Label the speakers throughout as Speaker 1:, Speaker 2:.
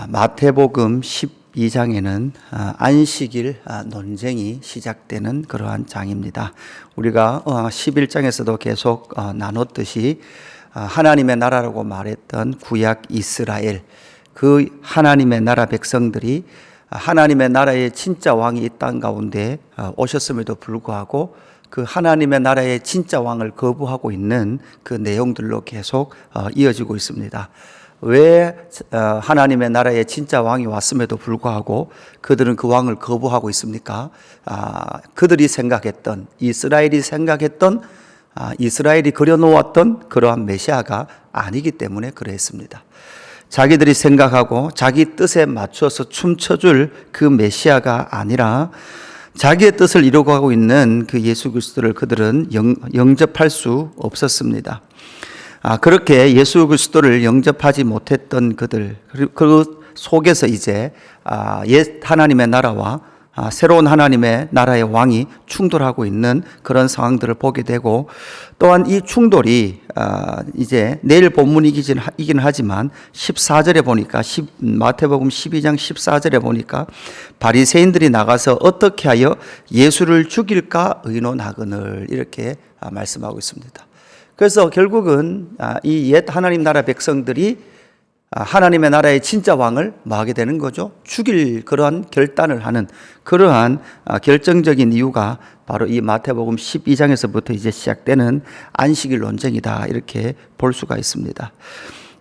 Speaker 1: 마태복음 12장에는 안식일 논쟁이 시작되는 그러한 장입니다. 우리가 11장에서도 계속 나눴듯이 하나님의 나라라고 말했던 구약 이스라엘, 그 하나님의 나라 백성들이 하나님의 나라의 진짜 왕이 이 땅 가운데 오셨음에도 불구하고 그 하나님의 나라의 진짜 왕을 거부하고 있는 그 내용들로 계속 이어지고 있습니다. 왜 하나님의 나라에 진짜 왕이 왔음에도 불구하고 그들은 그 왕을 거부하고 있습니까? 그들이 생각했던, 이스라엘이 생각했던, 이스라엘이 그려놓았던 그러한 메시아가 아니기 때문에 그랬습니다. 자기들이 생각하고 자기 뜻에 맞춰서 춤춰줄 그 메시아가 아니라 자기의 뜻을 이루고 있는 그 예수 그리스도를 그들은 영접할 수 없었습니다. 그렇게 예수 그리스도를 영접하지 못했던 그들, 그 속에서 이제 옛 하나님의 나라와 새로운 하나님의 나라의 왕이 충돌하고 있는 그런 상황들을 보게 되고, 또한 이 충돌이 이제 내일 본문이긴 하지만 14절에 보니까 마태복음 12장 14절에 보니까 바리새인들이 나가서 어떻게 하여 예수를 죽일까 의논하거늘 이렇게 말씀하고 있습니다. 그래서 결국은 이 옛 하나님 나라 백성들이 하나님의 나라의 진짜 왕을 뭐하게 되는 거죠? 죽일 그러한 결단을 하는 그러한 결정적인 이유가 바로 이 마태복음 12장에서부터 이제 시작되는 안식일 논쟁이다, 이렇게 볼 수가 있습니다.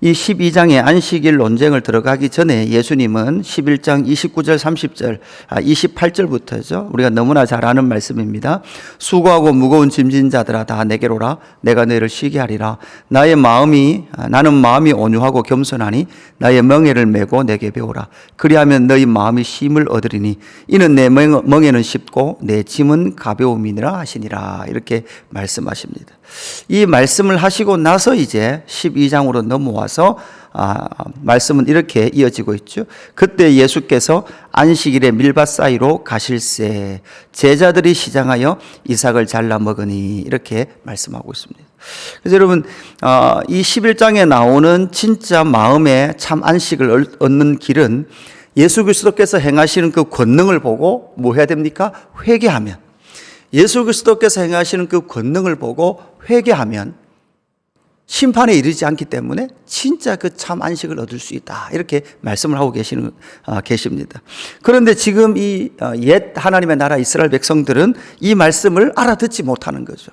Speaker 1: 이 12장의 안식일 논쟁을 들어가기 전에 예수님은 11장 29절 30절 28절부터죠. 우리가 너무나 잘 아는 말씀입니다. 수고하고 무거운 짐진 자들아 다 내게로 오라. 내가 너희를 쉬게 하리라. 나는 마음이 온유하고 겸손하니 나의 멍에를 메고 내게 배우라. 그리하면 너희 마음이 쉼을 얻으리니 이는 내 멍에는 쉽고 내 짐은 가벼움이니라 하시니라, 이렇게 말씀하십니다. 이 말씀을 하시고 나서 이제 12장으로 넘어와서 말씀은 이렇게 이어지고 있죠. 그때 예수께서 안식일에 밀밭 사이로 가실새 제자들이 시장하여 이삭을 잘라 먹으니, 이렇게 말씀하고 있습니다. 그래서 여러분, 이 11장에 나오는 진짜 마음의 참 안식을 얻는 길은 예수 그리스도께서 행하시는 그 권능을 보고 뭐 해야 됩니까? 회개하면, 예수 그리스도께서 행하시는 그 권능을 보고 회개하면 심판에 이르지 않기 때문에 진짜 그 참 안식을 얻을 수 있다, 이렇게 말씀을 하고 계십니다. 그런데 지금 이 옛 하나님의 나라 이스라엘 백성들은 이 말씀을 알아듣지 못하는 거죠.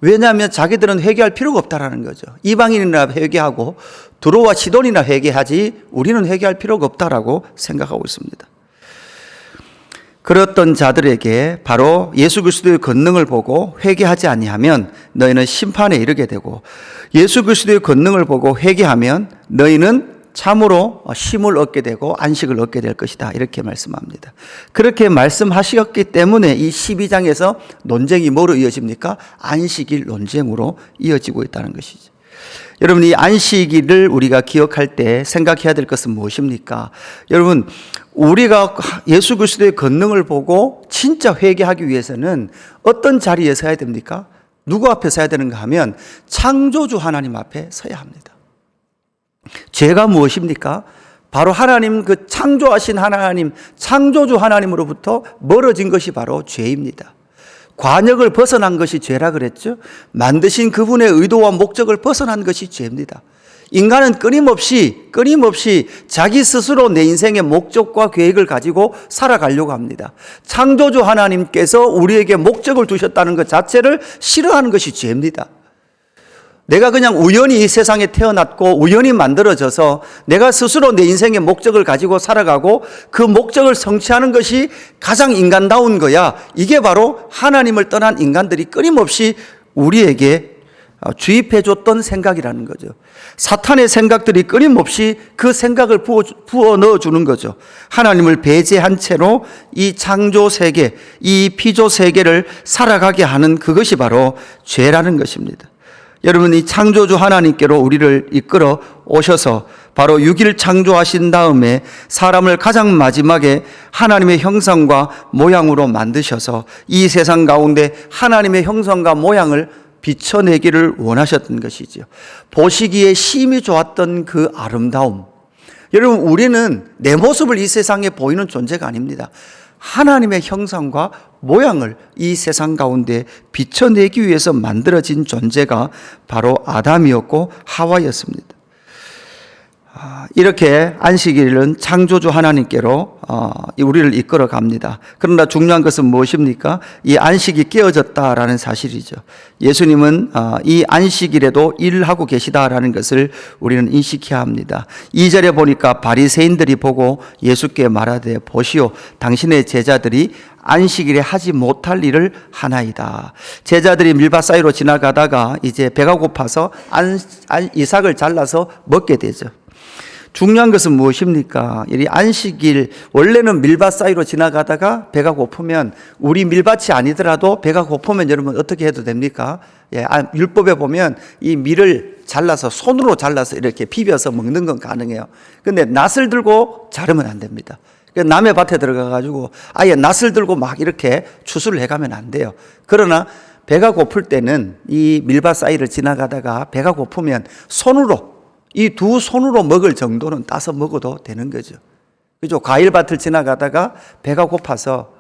Speaker 1: 왜냐하면 자기들은 회개할 필요가 없다라는 거죠. 이방인이나 회개하고 두로와 시돈이나 회개하지 우리는 회개할 필요가 없다라고 생각하고 있습니다. 그랬던 자들에게 바로 예수 그리스도의 권능을 보고 회개하지 아니하면 너희는 심판에 이르게 되고, 예수 그리스도의 권능을 보고 회개하면 너희는 참으로 쉼을 얻게 되고 안식을 얻게 될 것이다, 이렇게 말씀합니다. 그렇게 말씀하셨기 때문에 이 12장에서 논쟁이 뭐로 이어집니까? 안식일 논쟁으로 이어지고 있다는 것이죠. 여러분, 이 안식일을 우리가 기억할 때 생각해야 될 것은 무엇입니까? 여러분, 우리가 예수 그리스도의 권능을 보고 진짜 회개하기 위해서는 어떤 자리에 서야 됩니까? 누구 앞에 서야 되는가 하면 창조주 하나님 앞에 서야 합니다. 죄가 무엇입니까? 바로 하나님, 그 창조하신 하나님, 창조주 하나님으로부터 멀어진 것이 바로 죄입니다. 관역을 벗어난 것이 죄라 그랬죠. 만드신 그분의 의도와 목적을 벗어난 것이 죄입니다. 인간은 끊임없이 자기 스스로 내 인생의 목적과 계획을 가지고 살아가려고 합니다. 창조주 하나님께서 우리에게 목적을 두셨다는 것 자체를 싫어하는 것이 죄입니다. 내가 그냥 우연히 이 세상에 태어났고 우연히 만들어져서 내가 스스로 내 인생의 목적을 가지고 살아가고 그 목적을 성취하는 것이 가장 인간다운 거야. 이게 바로 하나님을 떠난 인간들이 끊임없이 우리에게 주입해 줬던 생각이라는 거죠. 사탄의 생각들이 끊임없이 그 생각을 부어 넣어주는 거죠. 하나님을 배제한 채로 이 창조 세계, 이 피조 세계를 살아가게 하는 그것이 바로 죄라는 것입니다. 여러분, 이 창조주 하나님께로 우리를 이끌어 오셔서 바로 6일 창조하신 다음에 사람을 가장 마지막에 하나님의 형상과 모양으로 만드셔서 이 세상 가운데 하나님의 형상과 모양을 비춰내기를 원하셨던 것이지요. 보시기에 심히 좋았던 그 아름다움, 여러분, 우리는 내 모습을 이 세상에 보이는 존재가 아닙니다. 하나님의 형상과 모양을 이 세상 가운데 비춰내기 위해서 만들어진 존재가 바로 아담이었고 하와였습니다. 이렇게 안식일은 창조주 하나님께로 우리를 이끌어 갑니다. 그러나 중요한 것은 무엇입니까? 이 안식이 깨어졌다라는 사실이죠. 예수님은 이 안식일에도 일을 하고 계시다라는 것을 우리는 인식해야 합니다. 2절에 보니까 바리새인들이 보고 예수께 말하되 보시오, 당신의 제자들이 안식일에 하지 못할 일을 하나이다. 제자들이 밀밭 사이로 지나가다가 이제 배가 고파서 이삭을 잘라서 먹게 되죠. 중요한 것은 무엇입니까? 이 안식일, 원래는 밀밭 사이로 지나가다가 배가 고프면, 우리 밀밭이 아니더라도 배가 고프면 여러분 어떻게 해도 됩니까? 율법에 보면 이 밀을 잘라서, 손으로 잘라서 이렇게 비벼서 먹는 건 가능해요. 근데 낫을 들고 자르면 안 됩니다. 남의 밭에 들어가가지고 아예 낫을 들고 막 이렇게 추수를 해가면 안 돼요. 그러나 배가 고플 때는 이 밀밭 사이를 지나가다가 배가 고프면 손으로, 이 두 손으로 먹을 정도는 따서 먹어도 되는 거죠. 그죠? 과일밭을 지나가다가 배가 고파서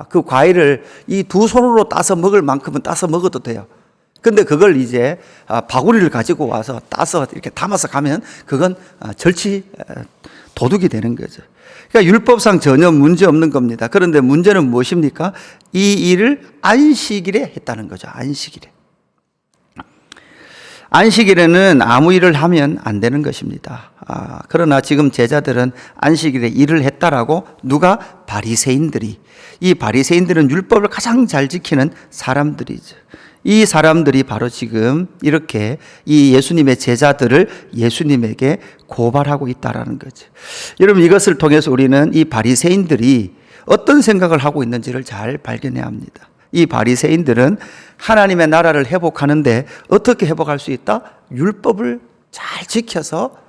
Speaker 1: 그 과일을 이 두 손으로 따서 먹을 만큼은 따서 먹어도 돼요. 근데 그걸 이제 바구니를 가지고 와서 따서 이렇게 담아서 가면 그건 절치 도둑이 되는 거죠. 그러니까 율법상 전혀 문제 없는 겁니다. 그런데 문제는 무엇입니까? 이 일을 안식일에 했다는 거죠. 안식일에. 안식일에는 아무 일을 하면 안 되는 것입니다. 그러나 지금 제자들은 안식일에 일을 했다라고 누가? 바리새인들이. 이 바리새인들은 율법을 가장 잘 지키는 사람들이죠. 이 사람들이 바로 지금 이렇게 이 예수님의 제자들을 예수님에게 고발하고 있다라는 거죠. 여러분, 이것을 통해서 우리는 이 바리새인들이 어떤 생각을 하고 있는지를 잘 발견해야 합니다. 이 바리새인들은 하나님의 나라를 회복하는데 어떻게 회복할 수 있다? 율법을 잘 지켜서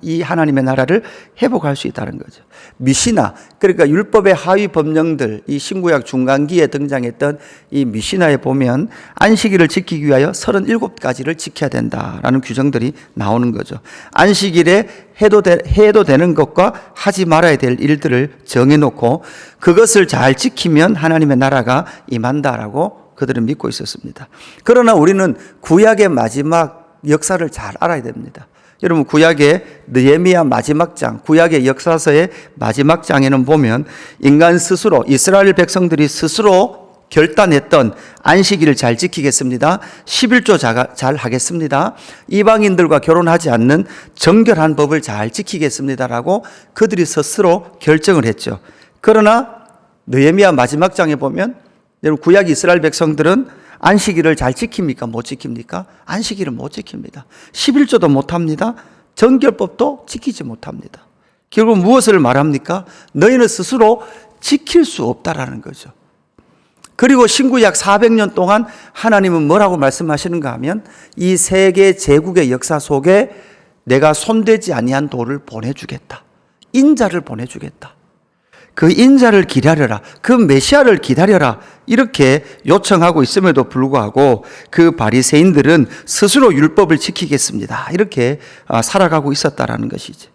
Speaker 1: 이 하나님의 나라를 회복할 수 있다는 거죠. 미시나, 그러니까 율법의 하위 법령들, 이 신구약 중간기에 등장했던 이 미시나에 보면 안식일을 지키기 위하여 37가지를 지켜야 된다라는 규정들이 나오는 거죠. 안식일에 해도 되는 것과 하지 말아야 될 일들을 정해놓고 그것을 잘 지키면 하나님의 나라가 임한다라고 그들은 믿고 있었습니다. 그러나 우리는 구약의 마지막 역사를 잘 알아야 됩니다. 여러분, 구약의 느헤미야 마지막 장, 구약의 역사서의 마지막 장에는 보면 인간 스스로, 이스라엘 백성들이 스스로 결단했던 안식일을 잘 지키겠습니다. 11조 잘 하겠습니다. 이방인들과 결혼하지 않는 정결한 법을 잘 지키겠습니다라고 그들이 스스로 결정을 했죠. 그러나 느헤미야 마지막 장에 보면 여러분, 구약 이스라엘 백성들은 안식일을 잘 지킵니까? 못 지킵니까? 안식일은 못 지킵니다. 11조도 못합니다. 정결법도 지키지 못합니다. 결국 무엇을 말합니까? 너희는 스스로 지킬 수 없다라는 거죠. 그리고 신구약 400년 동안 하나님은 뭐라고 말씀하시는가 하면 이 세계 제국의 역사 속에 내가 손대지 아니한 돌을 보내주겠다. 인자를 보내주겠다. 그 인자를 기다려라. 그 메시아를 기다려라. 이렇게 요청하고 있음에도 불구하고 그 바리새인들은 스스로 율법을 지키겠습니다. 이렇게 살아가고 있었다라는 것이죠.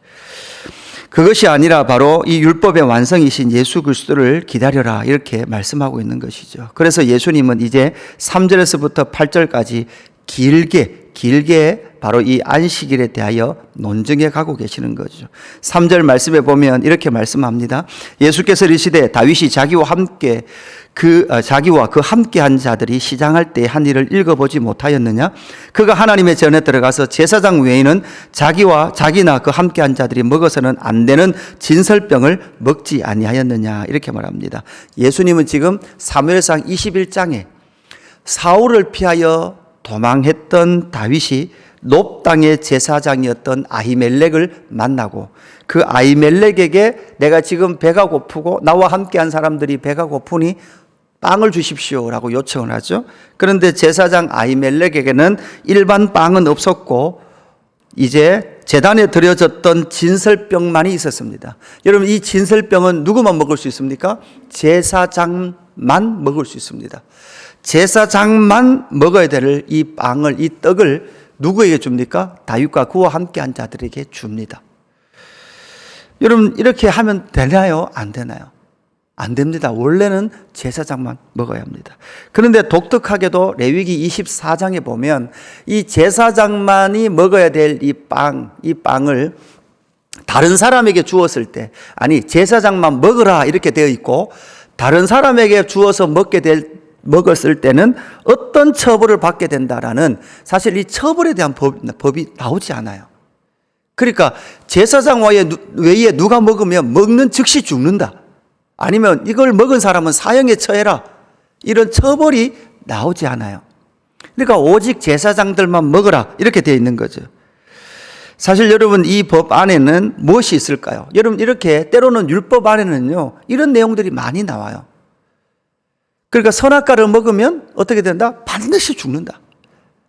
Speaker 1: 그것이 아니라 바로 이 율법의 완성이신 예수 그리스도를 기다려라. 이렇게 말씀하고 있는 것이죠. 그래서 예수님은 이제 3절에서부터 8절까지 길게 바로 이 안식일에 대하여 논증해 가고 계시는 거죠. 3절 말씀에 보면 이렇게 말씀합니다. 예수께서 이르시되 다윗이 자기와 그 함께한 자들이 시장할 때 한 일을 읽어보지 못하였느냐? 그가 하나님의 전에 들어가서 제사장 외에는 자기나 그 함께한 자들이 먹어서는 안 되는 진설병을 먹지 아니하였느냐? 이렇게 말합니다. 예수님은 지금 사무엘상 21장에 사울을 피하여 도망했던 다윗이 놉 땅의 제사장이었던 아히멜렉을 만나고 그 아히멜렉에게 내가 지금 배가 고프고 나와 함께한 사람들이 배가 고프니 빵을 주십시오라고 요청을 하죠. 그런데 제사장 아히멜렉에게는 일반 빵은 없었고 이제 제단에 드려졌던 진설병만이 있었습니다. 여러분, 이 진설병은 누구만 먹을 수 있습니까? 제사장만 먹을 수 있습니다. 제사장만 먹어야 될 이 빵을, 이 떡을 누구에게 줍니까? 다윗과 그와 함께한 자들에게 줍니다. 여러분 이렇게 하면 되나요? 안 되나요? 안 됩니다. 원래는 제사장만 먹어야 합니다. 그런데 독특하게도 레위기 24장에 보면 이 제사장만이 먹어야 될 이 빵을 다른 사람에게 주었을 때, 아니 제사장만 먹으라 이렇게 되어 있고 다른 사람에게 주어서 먹었을 때는 어떤 처벌을 받게 된다라는, 사실 이 처벌에 대한 법이 나오지 않아요. 그러니까 제사장 외에 누가 먹으면 먹는 즉시 죽는다, 아니면 이걸 먹은 사람은 사형에 처해라, 이런 처벌이 나오지 않아요. 그러니까 오직 제사장들만 먹어라 이렇게 되어 있는 거죠. 사실 여러분 이 법 안에는 무엇이 있을까요? 여러분 이렇게 때로는 율법 안에는요 이런 내용들이 많이 나와요. 그러니까 선악과를 먹으면 어떻게 된다? 반드시 죽는다.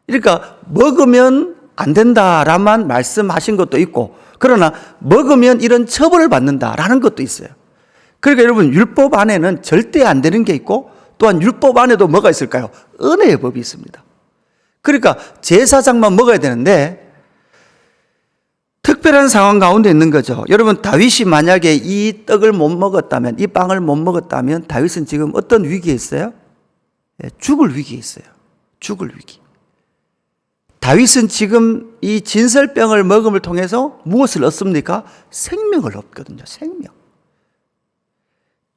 Speaker 1: 그러니까 먹으면 안 된다라만 말씀하신 것도 있고, 그러나 먹으면 이런 처벌을 받는다라는 것도 있어요. 그러니까 여러분 율법 안에는 절대 안 되는 게 있고, 또한 율법 안에도 뭐가 있을까요? 은혜의 법이 있습니다. 그러니까 제사장만 먹어야 되는데 특별한 상황 가운데 있는 거죠. 여러분 다윗이 만약에 이 떡을 못 먹었다면, 이 빵을 못 먹었다면 다윗은 지금 어떤 위기에 있어요? 죽을 위기에 있어요. 죽을 위기. 다윗은 지금 이 진설병을 먹음을 통해서 무엇을 얻습니까? 생명을 얻거든요. 생명.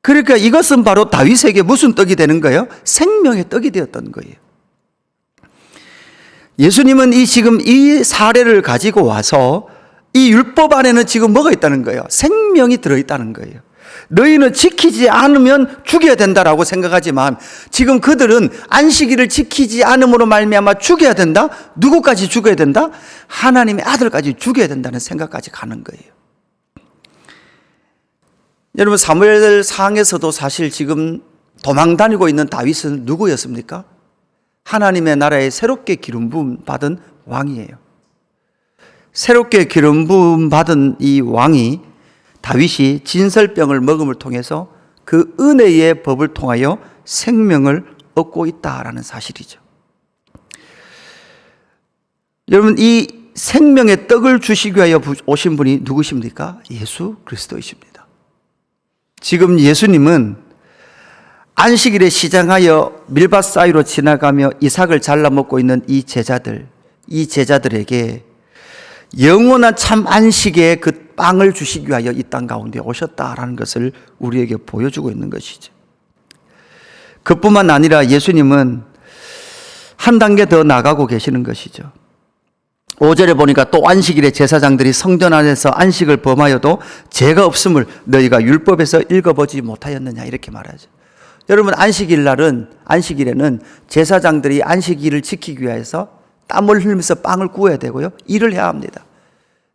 Speaker 1: 그러니까 이것은 바로 다윗에게 무슨 떡이 되는 거예요? 생명의 떡이 되었던 거예요. 예수님은 지금 이 사례를 가지고 와서 이 율법 안에는 지금 뭐가 있다는 거예요? 생명이 들어있다는 거예요. 너희는 지키지 않으면 죽여야 된다라고 생각하지만 지금 그들은 안식일을 지키지 않음으로 말미암아 죽여야 된다? 누구까지 죽여야 된다? 하나님의 아들까지 죽여야 된다는 생각까지 가는 거예요. 여러분 사무엘상에서도 사실 지금 도망 다니고 있는 다윗은 누구였습니까? 하나님의 나라에 새롭게 기름 부음 받은 왕이에요. 새롭게 기름 부음 받은 이 왕이, 다윗이 진설병을 먹음을 통해서 그 은혜의 법을 통하여 생명을 얻고 있다라는 사실이죠. 여러분 이 생명의 떡을 주시기 위하여 오신 분이 누구십니까? 예수 그리스도이십니다. 지금 예수님은 안식일에 시장하여 밀밭 사이로 지나가며 이삭을 잘라 먹고 있는 이 제자들에게 영원한 참 안식의 그 빵을 주시기 위하여 이 땅 가운데 오셨다라는 것을 우리에게 보여주고 있는 것이죠. 그뿐만 아니라 예수님은 한 단계 더 나가고 계시는 것이죠. 5절에 보니까 또 안식일에 제사장들이 성전 안에서 안식을 범하여도 죄가 없음을 너희가 율법에서 읽어보지 못하였느냐 이렇게 말하죠. 여러분 안식일에는 제사장들이 안식일을 지키기 위해서 땀을 흘리면서 빵을 구워야 되고요, 일을 해야 합니다.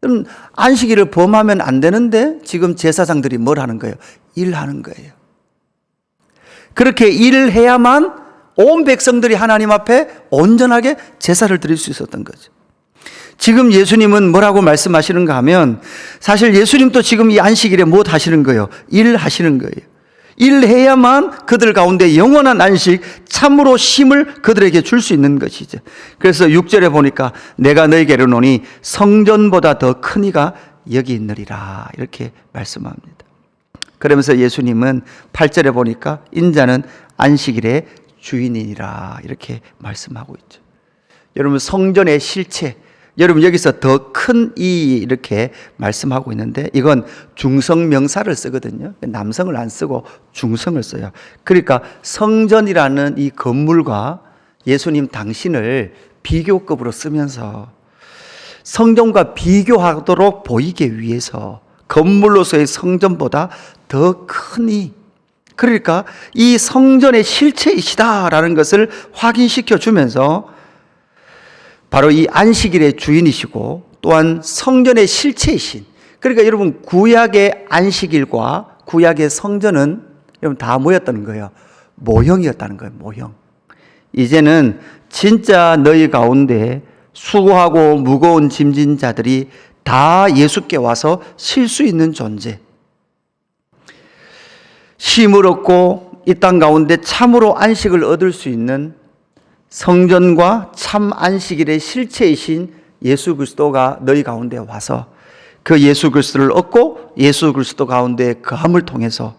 Speaker 1: 그럼 안식일을 범하면 안 되는데 지금 제사장들이 뭘 하는 거예요? 일하는 거예요. 그렇게 일을 해야만 온 백성들이 하나님 앞에 온전하게 제사를 드릴 수 있었던 거죠. 지금 예수님은 뭐라고 말씀하시는가 하면, 사실 예수님도 지금 이 안식일에 무엇 하시는 거예요? 일하시는 거예요. 일해야만 그들 가운데 영원한 안식, 참으로 쉼을 그들에게 줄 수 있는 것이죠. 그래서 6절에 보니까 내가 너희에게 이르노니 성전보다 더 큰 이가 여기 있느리라 이렇게 말씀합니다. 그러면서 예수님은 8절에 보니까 인자는 안식일의 주인이니라 이렇게 말씀하고 있죠. 여러분 성전의 실체, 여러분 여기서 더 큰 이 이렇게 말씀하고 있는데 이건 중성 명사를 쓰거든요. 남성을 안 쓰고 중성을 써요. 그러니까 성전이라는 이 건물과 예수님 당신을 비교급으로 쓰면서 성전과 비교하도록 보이기 위해서 건물로서의 성전보다 더 큰 이, 그러니까 이 성전의 실체이시다라는 것을 확인시켜 주면서 바로 이 안식일의 주인이시고 또한 성전의 실체이신, 그러니까 여러분 구약의 안식일과 구약의 성전은 여러분 다 뭐였다는 거예요? 모형이었다는 거예요. 모형. 이제는 진짜 너희 가운데 수고하고 무거운 짐진 자들이 다 예수께 와서 쉴 수 있는 존재, 쉼을 얻고 이 땅 가운데 참으로 안식을 얻을 수 있는 성전과 참 안식일의 실체이신 예수 그리스도가 너희 가운데 와서 그 예수 그리스도를 얻고 예수 그리스도 가운데 거함을 통해서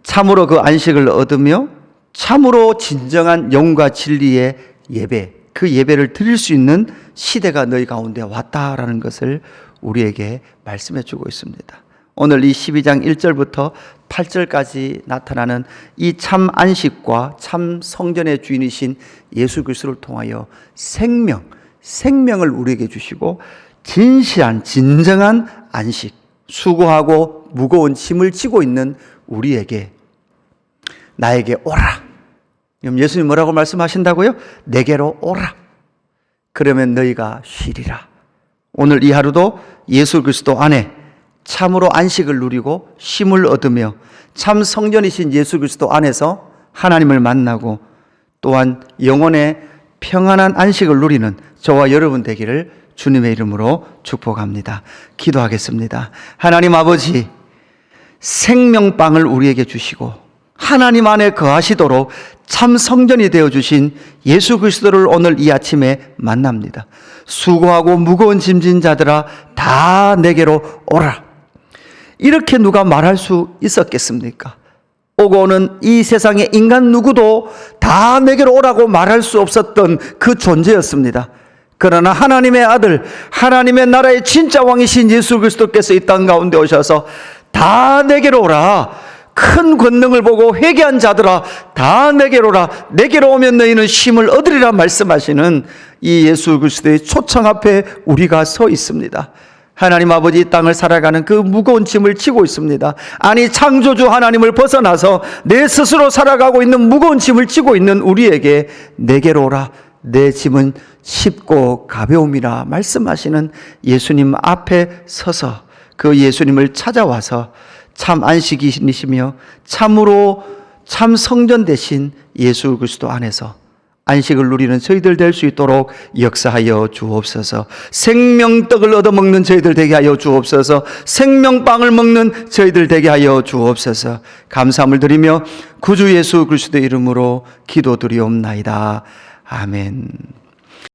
Speaker 1: 참으로 그 안식을 얻으며 참으로 진정한 영과 진리의 예배, 그 예배를 드릴 수 있는 시대가 너희 가운데 왔다라는 것을 우리에게 말씀해 주고 있습니다. 오늘 이 12장 1절부터 8절까지 나타나는 이 참 안식과 참 성전의 주인이신 예수 그리스도를 통하여 생명을 우리에게 주시고 진실한 진정한 안식, 수고하고 무거운 짐을 지고 있는 우리에게 나에게 오라. 예수님 뭐라고 말씀하신다고요? 내게로 오라. 그러면 너희가 쉬리라. 오늘 이 하루도 예수 그리스도 안에 참으로 안식을 누리고 쉼을 얻으며 참 성전이신 예수 그리스도 안에서 하나님을 만나고 또한 영혼의 평안한 안식을 누리는 저와 여러분 되기를 주님의 이름으로 축복합니다. 기도하겠습니다. 하나님 아버지, 생명빵을 우리에게 주시고 하나님 안에 거하시도록 참 성전이 되어주신 예수 그리스도를 오늘 이 아침에 만납니다. 수고하고 무거운 짐진 자들아 다 내게로 오라. 이렇게 누가 말할 수 있었겠습니까? 오고 오는 이 세상의 인간 누구도 다 내게로 오라고 말할 수 없었던 그 존재였습니다. 그러나 하나님의 아들, 하나님의 나라의 진짜 왕이신 예수 그리스도께서 이 땅 가운데 오셔서 다 내게로 오라. 큰 권능을 보고 회개한 자들아 다 내게로 오라. 내게로 오면 너희는 쉼을 얻으리라 말씀하시는 이 예수 그리스도의 초청 앞에 우리가 서 있습니다. 하나님 아버지, 이 땅을 살아가는 그 무거운 짐을 지고 있습니다. 아니, 창조주 하나님을 벗어나서 내 스스로 살아가고 있는 무거운 짐을 지고 있는 우리에게 내게로 오라. 내 짐은 쉽고 가벼움이라 말씀하시는 예수님 앞에 서서 그 예수님을 찾아와서 참 안식이시며 참으로 참 성전 되신 예수 그리스도 안에서 안식을 누리는 저희들 될 수 있도록 역사하여 주옵소서. 생명떡을 얻어먹는 저희들 되게 하여 주옵소서. 생명빵을 먹는 저희들 되게 하여 주옵소서. 감사함을 드리며 구주 예수 그리스도의 이름으로 기도드리옵나이다. 아멘.